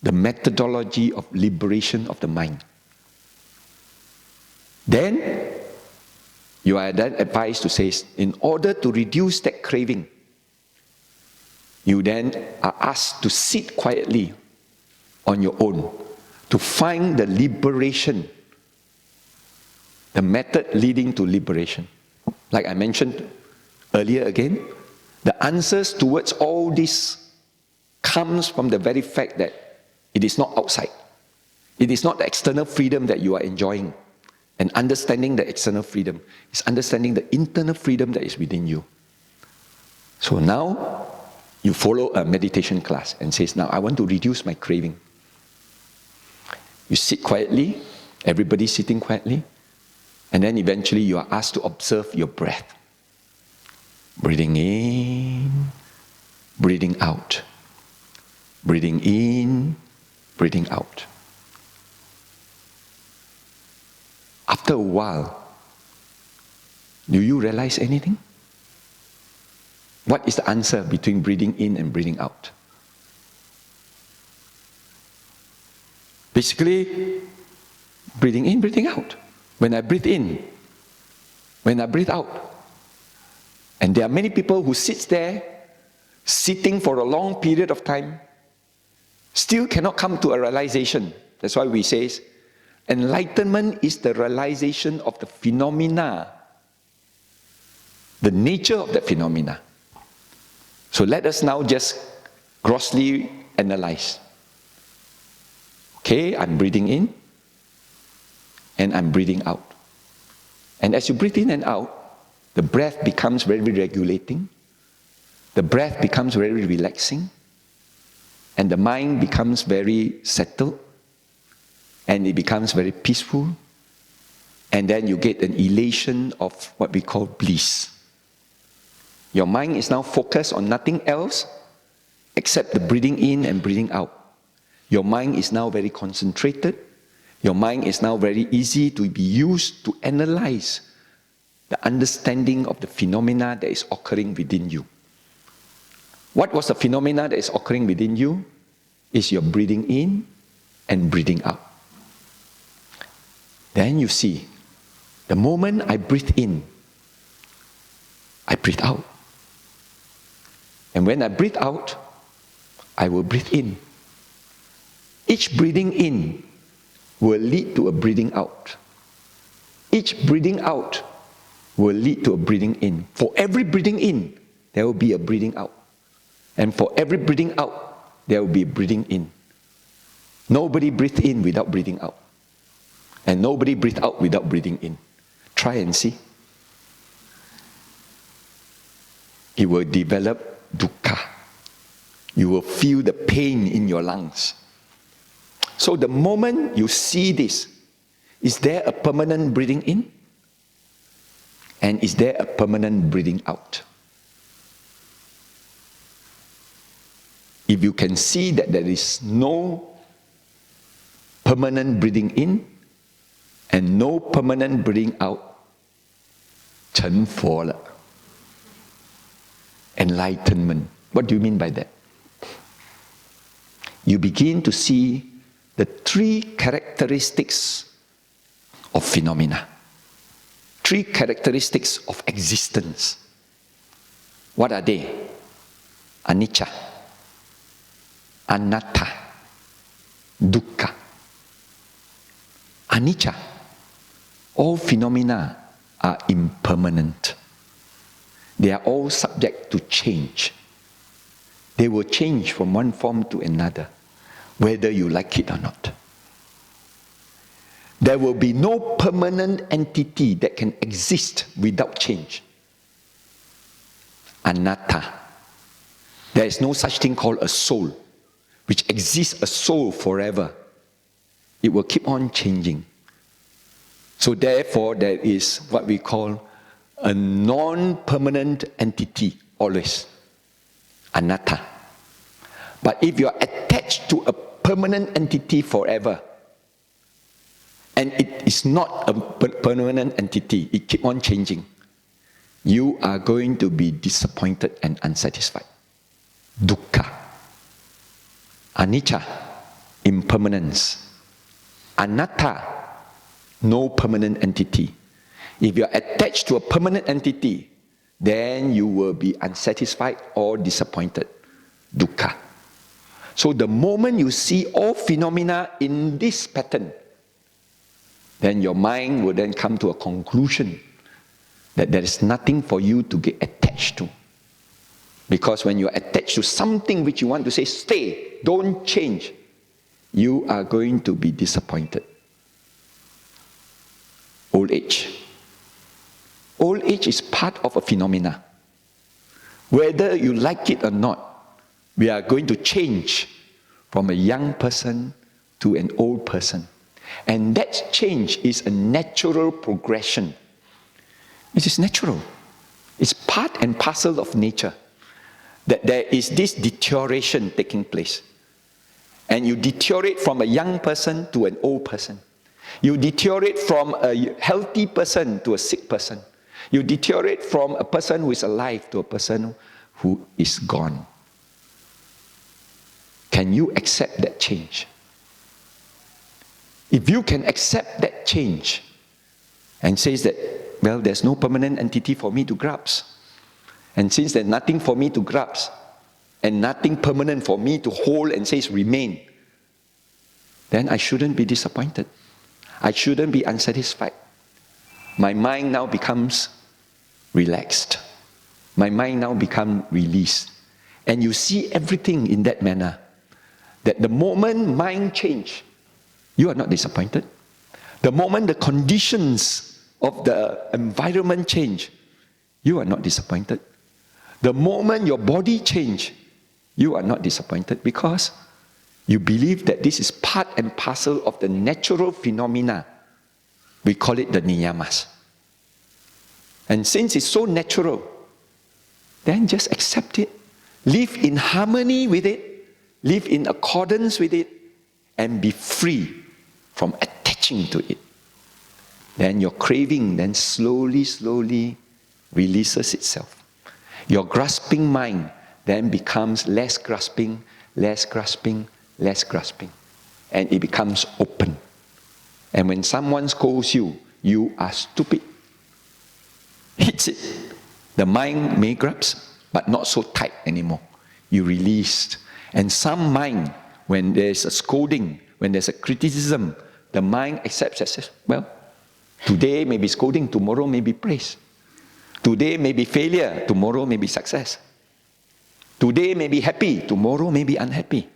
the methodology of liberation of the mind. Then you are then advised to say, in order to reduce that craving, you then are asked to sit quietly on your own to find the liberation, the method leading to liberation. Like I mentioned earlier again, the answers towards all this comes from the very fact that it is not outside. It is not the external freedom that you are enjoying. And understanding the external freedom is understanding the internal freedom that is within you. So now you follow a meditation class and says, now I want to reduce my craving. You sit quietly, everybody sitting quietly, and then eventually you are asked to observe your breath. Breathing in, breathing out. Breathing in, breathing out. After a while, do you realize anything? What is the answer between breathing in and breathing out? Basically, breathing in, breathing out. When I breathe in, when I breathe out. And there are many people who sit there, sitting for a long period of time, still cannot come to a realization. That's why we say, enlightenment is the realization of the phenomena, the nature of the phenomena. So let us now just grossly analyze. Okay, I'm breathing in and I'm breathing out. And as you breathe in and out, the breath becomes very regulating. The breath becomes very relaxing. And the mind becomes very settled. And it becomes very peaceful. And then you get an elation of what we call bliss. Your mind is now focused on nothing else except the breathing in and breathing out. Your mind is now very concentrated. Your mind is now very easy to be used to analyze the understanding of the phenomena that is occurring within you. What was the phenomena that is occurring within you? Is your breathing in and breathing out. Then you see, the moment I breathe in, I breathe out. And when I breathe out, I will breathe in. Each breathing in will lead to a breathing out. Each breathing out will lead to a breathing in. For every breathing in, there will be a breathing out. And for every breathing out, there will be a breathing in. Nobody breathes in without breathing out. And nobody breathes out without breathing in. Try and see. You will develop dukkha. You will feel the pain in your lungs. So the moment you see this, is there a permanent breathing in? And is there a permanent breathing out? If you can see that there is no permanent breathing in and no permanent breathing out, 成佛了. Enlightenment. What do you mean by that? You begin to see the three characteristics of phenomena. Three characteristics of existence. What are they? Anicca, anatta, dukkha. Anicca. All phenomena are impermanent. They are all subject to change. They will change from one form to another, whether you like it or not. There will be no permanent entity that can exist without change. Anatta. There is no such thing called a soul, which exists a soul forever. It will keep on changing. So therefore, there is what we call a non-permanent entity always. Anatta. But if you are attached to a permanent entity forever, and it is not a permanent entity, it keeps on changing, you are going to be disappointed and unsatisfied. Dukkha. Anicca, impermanence. Anatta, no permanent entity. If you are attached to a permanent entity, then you will be unsatisfied or disappointed. Dukkha. So the moment you see all phenomena in this pattern, then your mind will then come to a conclusion that there is nothing for you to get attached to. Because when you are attached to something which you want to say, stay, don't change, you are going to be disappointed. Old age. Old age is part of a phenomena. Whether you like it or not, we are going to change from a young person to an old person. And that change is a natural progression. It is natural. It's part and parcel of nature. That there is this deterioration taking place. And you deteriorate from a young person to an old person. You deteriorate from a healthy person to a sick person. You deteriorate from a person who is alive to a person who is gone. Can you accept that change? If you can accept that change and says that, well, there's no permanent entity for me to grasp, and since there's nothing for me to grasp and nothing permanent for me to hold and says remain, then I shouldn't be disappointed. I shouldn't be unsatisfied. My mind now becomes relaxed. My mind now becomes released. And you see everything in that manner. That the moment mind change, you are not disappointed. The moment the conditions of the environment change, you are not disappointed. The moment your body change, you are not disappointed because you believe that this is part and parcel of the natural phenomena. We call it the niyamas. And since it's so natural, then just accept it. Live in harmony with it. Live in accordance with it. And be free from attaching to it. Then your craving then slowly releases itself. Your grasping mind then becomes less grasping. And it becomes open. And when someone scolds you, you are stupid. Hits it. The mind may grasp, but not so tight anymore. You released. And some mind, when there's a scolding, when there's a criticism, the mind accepts and says, well, today may be scolding, tomorrow may be praise. Today may be failure, tomorrow may be success. Today may be happy, tomorrow may be unhappy.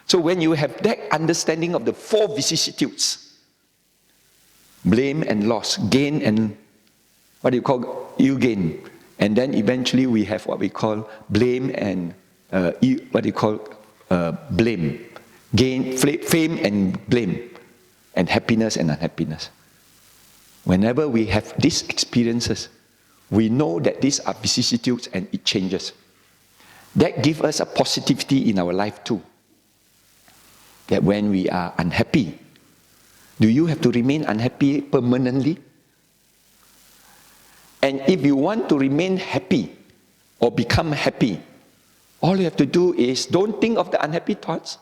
So when you have that understanding of the four vicissitudes, blame and loss, gain and what do you call ill gain, and then eventually we have what we call blame and blame, gain, fame and blame, and happiness and unhappiness. Whenever we have these experiences, we know that these are vicissitudes and it changes. That gives us a positivity in our life too. That when we are unhappy, do you have to remain unhappy permanently? And if you want to remain happy or become happy, all you have to do is don't think of the unhappy thoughts.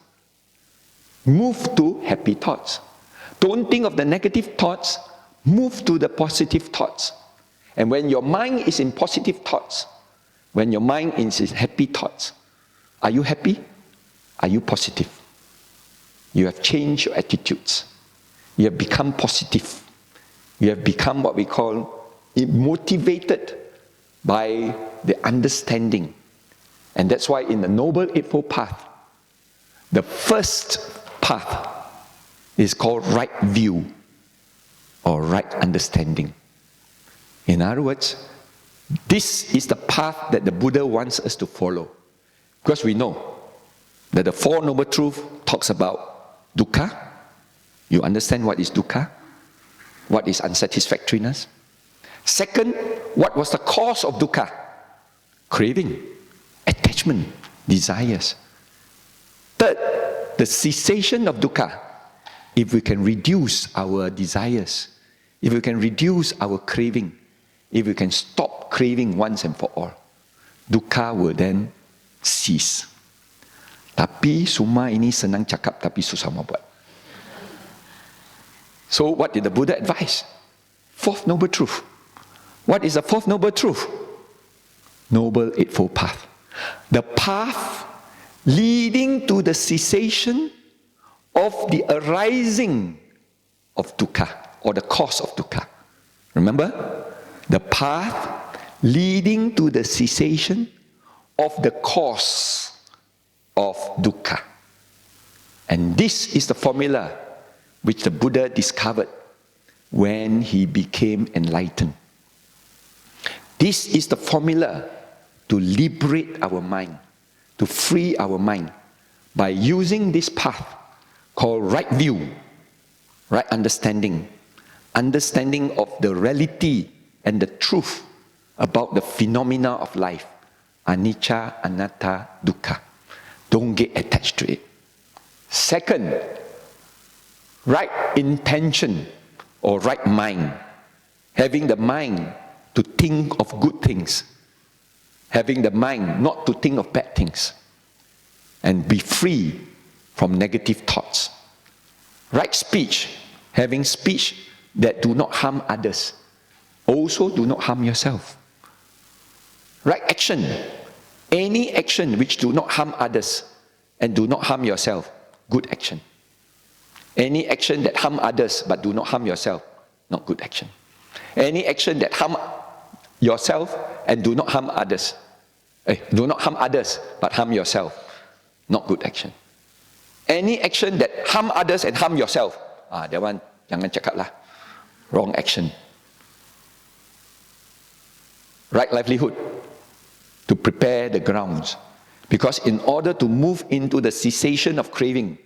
Move to happy thoughts. Don't think of the negative thoughts. Move to the positive thoughts. And when your mind is in positive thoughts, when your mind is in happy thoughts, are you happy? Are you positive? You have changed your attitudes. You have become positive. You have become what we call motivated by the understanding. And that's why in the Noble Eightfold Path, the first path is called right view or right understanding. In other words, this is the path that the Buddha wants us to follow. Because we know that the Four Noble Truths talks about dukkha. You understand what is dukkha? What is unsatisfactoriness? Second, what was the cause of dukkha? Craving, attachment, desires. Third, the cessation of dukkha. If we can reduce our desires, if we can reduce our craving, if we can stop craving once and for all, dukkha will then cease. Tapi semua ini senang cakap tapi susah mau buat. So what did the Buddha advise? Fourth Noble Truth. What is the Fourth Noble Truth? Noble Eightfold Path. The path leading to the cessation of the arising of dukkha or the cause of dukkha. Remember? The path leading to the cessation of the cause of dukkha. And this is the formula which the Buddha discovered when he became enlightened. This is the formula to liberate our mind, to free our mind by using this path called right view, right understanding, understanding of the reality and the truth about the phenomena of life, anicca, anatta, dukkha. Don't get attached to it. Second, right intention or right mind, having the mind to think of good things, having the mind not to think of bad things, and be free from negative thoughts. Right speech, having speech that do not harm others, also do not harm yourself. Right action, any action which do not harm others and do not harm yourself, good action. Any action that harm others but do not harm yourself, not good action. Any action that harm yourself and do not harm others, do not harm others but harm yourself, not good action. Any action that harm others and harm yourself, that one jangan cakap lah, wrong action. Right livelihood, to prepare the grounds. Because in order to move into the cessation of craving,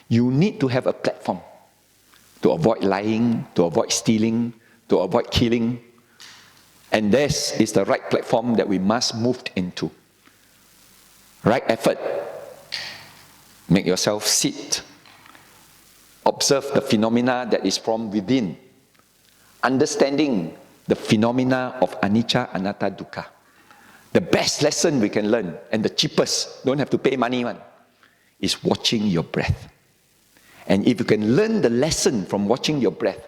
you need to have a platform to avoid lying, to avoid stealing, to avoid killing. And this is the right platform that we must move into. Right effort. Make yourself sit. Observe the phenomena that is from within. Understanding the phenomena of anicca, anatta, dukkha. The best lesson we can learn, and the cheapest, don't have to pay money one, is watching your breath. And if you can learn the lesson from watching your breath,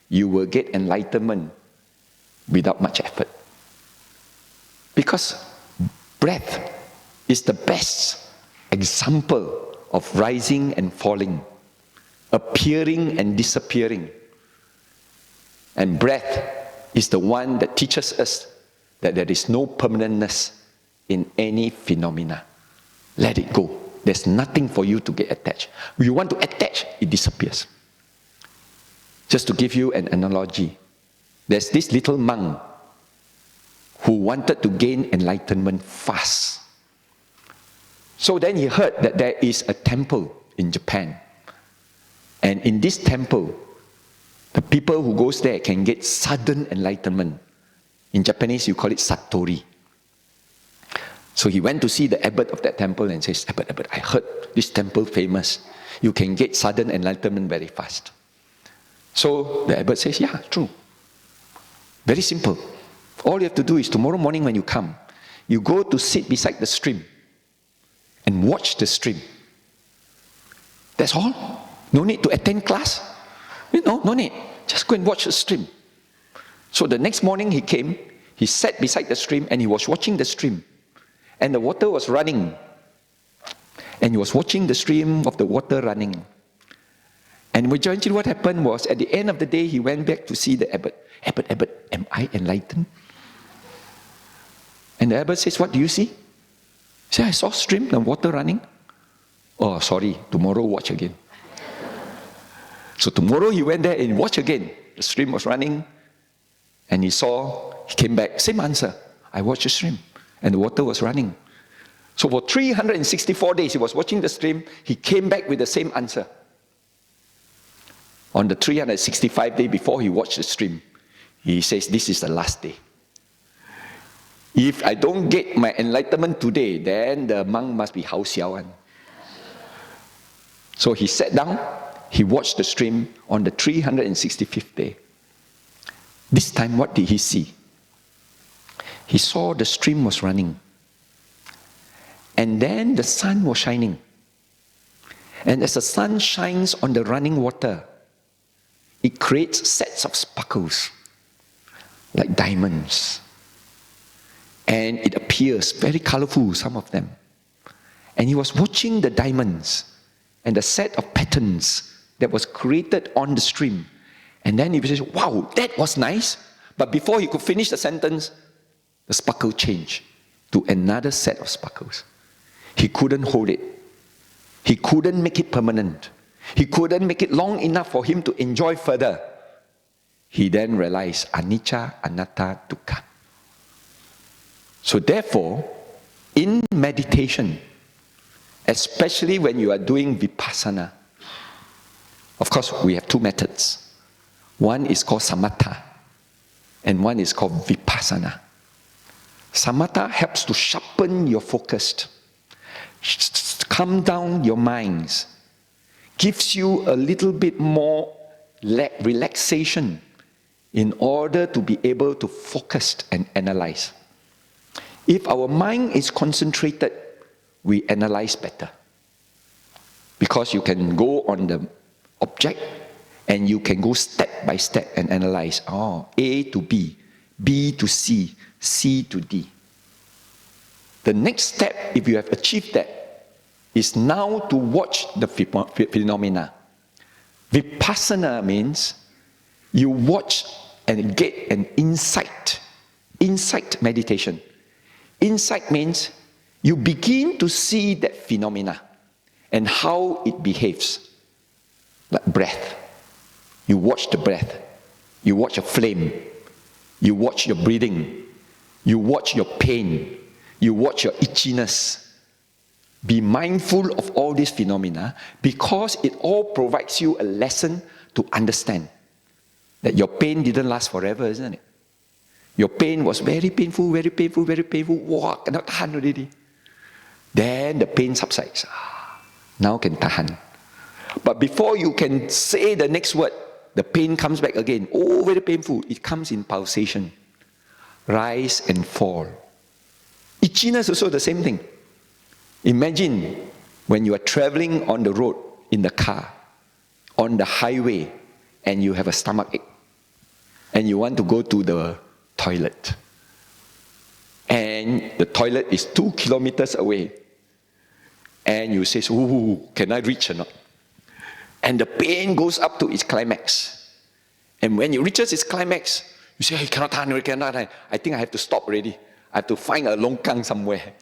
you will get enlightenment without much effort. Because breath is the best example of rising and falling, appearing and disappearing. And breath is the one that teaches us that there is no permanentness in any phenomena. Let it go. There's nothing for you to get attached. If you want to attach, it disappears. Just to give you an analogy, there's this little monk who wanted to gain enlightenment fast. So then he heard that there is a temple in Japan. And in this temple, the people who goes there can get sudden enlightenment. In Japanese, you call it satori. So he went to see the abbot of that temple and says, Abbot, I heard this temple famous. You can get sudden enlightenment very fast. So the abbot says, yeah, true. Very simple. All you have to do is tomorrow morning when you come, you go to sit beside the stream and watch the stream. That's all. No need to attend class. No need. Just go and watch the stream. So the next morning he came, he sat beside the stream and he was watching the stream. And the water was running. And he was watching the stream of the water running. And majority what happened was, at the end of the day, he went back to see the abbot. Abbot, am I enlightened? And the abbot says, what do you see? He said, I saw stream, the water running. Oh, sorry, tomorrow watch again. So tomorrow he went there and watched again. The stream was running. And he came back, same answer. I watched the stream. And the water was running. So for 364 days, he was watching the stream. He came back with the same answer. On the 365th day before he watched the stream, he says, this is the last day. If I don't get my enlightenment today, then the monk must be hao xiao. So he sat down, he watched the stream on the 365th day. This time, what did he see? He saw the stream was running. And then the sun was shining. And as the sun shines on the running water, it creates sets of sparkles, like diamonds. And it appears very colorful, some of them. And he was watching the diamonds and the set of patterns that was created on the stream. And then he says, wow, that was nice. But before he could finish the sentence, the sparkle changed to another set of sparkles. He couldn't hold it. He couldn't make it permanent. He couldn't make it long enough for him to enjoy further. He then realized anicca, anatta, dukkha. So therefore, in meditation, especially when you are doing vipassana, of course we have two methods. One is called samatha, and one is called vipassana. Samatha helps to sharpen your focus, calm down your minds, gives you a little bit more relaxation in order to be able to focus and analyze. If our mind is concentrated, we analyze better. Because you can go on the object and you can go step by step and analyze. Oh, A to B, B to C, C to D. The next step, if you have achieved that, is now to watch the phenomena. Vipassana means you watch and get an insight. Insight meditation. Insight means you begin to see that phenomena and how it behaves. Like breath. You watch the breath. You watch a flame. You watch your breathing. You watch your pain. You watch your itchiness. Be mindful of all these phenomena because it all provides you a lesson to understand that your pain didn't last forever, isn't it? Your pain was very painful, very painful, very painful. Wow, cannot tahan already. Then the pain subsides. Now can tahan. But before you can say the next word, the pain comes back again. Oh, very painful. It comes in pulsation. Rise and fall. Itchiness also the same thing. Imagine when you are traveling on the road, in the car, on the highway, and you have a stomach ache, and you want to go to the toilet. And the toilet is 2 kilometers away. And you say, ooh, can I reach or not? And the pain goes up to its climax. And when it reaches its climax, You say, hey, cannot tahan. I think I have to stop already. I have to find a longkang somewhere.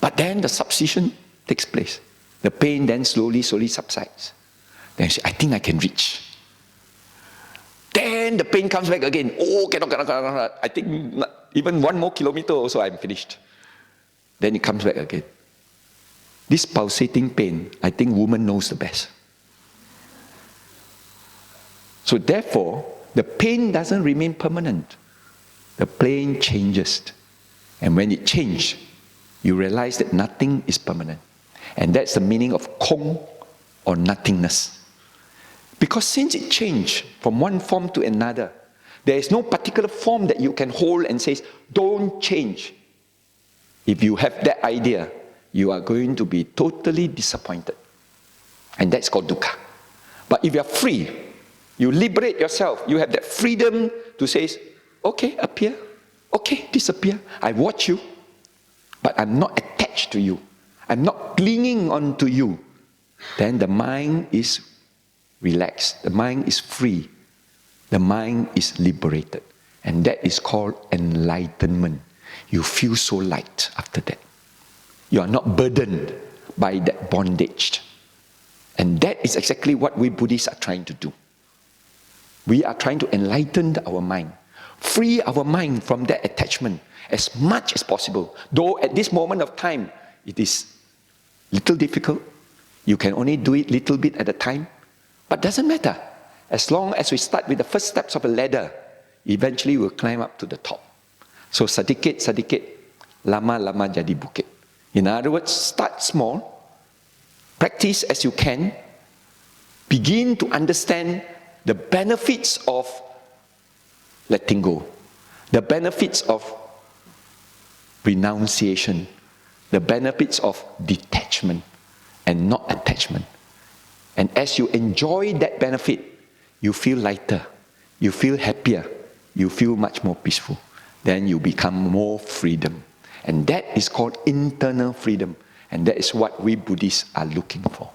But then the substitution takes place. The pain then slowly subsides. Then you say, I think I can reach. Then the pain comes back again. Oh, cannot. I think even 1 more kilometer also I'm finished. Then it comes back again. This pulsating pain, I think woman knows the best. So therefore, the pain doesn't remain permanent. The pain changes. And when it changes, you realize that nothing is permanent. And that's the meaning of kong, or nothingness. Because since it changed from one form to another, there is no particular form that you can hold and say, don't change. If you have that idea, you are going to be totally disappointed. And that's called dukkha. But if you are free, you liberate yourself, you have that freedom to say, okay, appear, okay, disappear. I watch you, but I'm not attached to you. I'm not clinging on to you. Then the mind is relaxed. The mind is free. The mind is liberated. And that is called enlightenment. You feel so light after that. You are not burdened by that bondage. And that is exactly what we Buddhists are trying to do. We are trying to enlighten our mind. Free our mind from that attachment as much as possible. Though at this moment of time, it is little difficult. You can only do it little bit at a time. But doesn't matter. As long as we start with the first steps of a ladder, eventually we'll climb up to the top. So sedikit, lama jadi bukit. In other words, start small, practice as you can, begin to understand the benefits of letting go, the benefits of renunciation, the benefits of detachment and not attachment. And as you enjoy that benefit, you feel lighter, you feel happier, you feel much more peaceful. Then you become more freedom. And that is called internal freedom. And that is what we Buddhists are looking for.